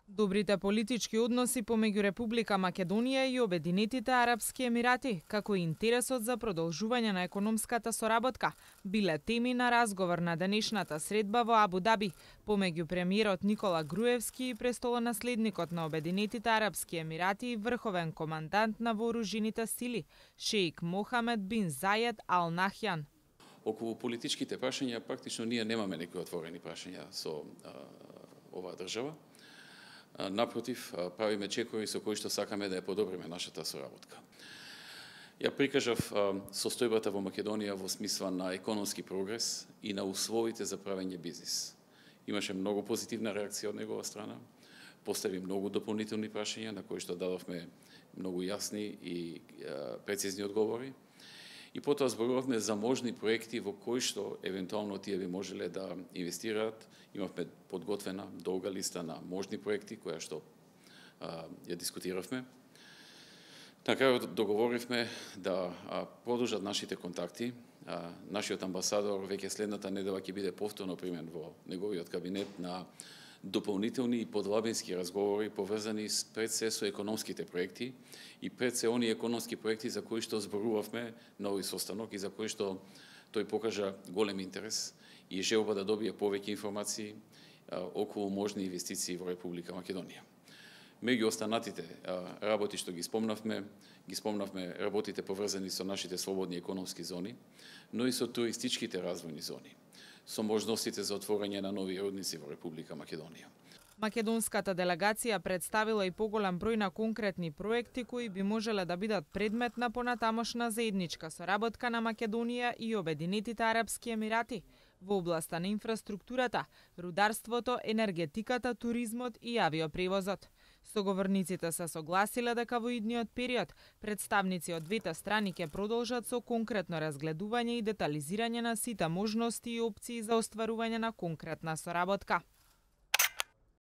Добрите политички односи помеѓу Република Македонија и Обединетите Арапски Емирати, како и интересот за продолжување на економската соработка, биле теми на разговор на денешната средба во Абу Даби помеѓу премиерот Никола Груевски и престолонаследникот на Обединетите Арапски Емирати и врховен командант на вооружените сили, шеик Мохамед бин Заед Ал Нахјан. Околу политичките прашања практично ние немаме некои отворени прашања со оваа држава. Напротив, правиме чекори со кои што сакаме да ја подобриме нашата соработка. Ја прикажав состојбата во Македонија во смисла на економски прогрес и на условите за правење бизнис. Имаше многу позитивна реакција од негова страна, постави многу дополнителни прашања на кои што дадовме многу јасни и прецизни одговори. И потоа зборувавме за можни проекти во кои што евентуално тие би можеле да инвестираат. Имавме подготвена долга листа на можни проекти која што ја дискутиравме. На крајот договоривме да продолжат нашите контакти. Нашиот амбасадор веќе следната недела ќе биде повторно примен во неговиот кабинет на дополнителни и подлабински разговори поврзани пред се со економските проекти и пред се оние економски проекти за кои што зборувавме на овој состанок и за кои што тој покажа голем интерес и желба да добие повеќе информации околу можни инвестиции во Република Македонија. Меѓу останатите работи што ги спомнавме работите поврзани со нашите слободни економски зони, но и со туристичките развојни зони, со можностите за отворање на нови родници во Република Македонија. Македонската делегација представила и поголем број на конкретни проекти кои би можеле да бидат предмет на понатамошна заедничка соработка на Македонија и Обединетите Арапски Емирати во областа на инфраструктурата, рударството, енергетиката, туризмот и авиопревозот. Соговорниците се согласиле дека во идниот период представници од двете страни ќе продолжат со конкретно разгледување и детализирање на сите можности и опции за остварување на конкретна соработка.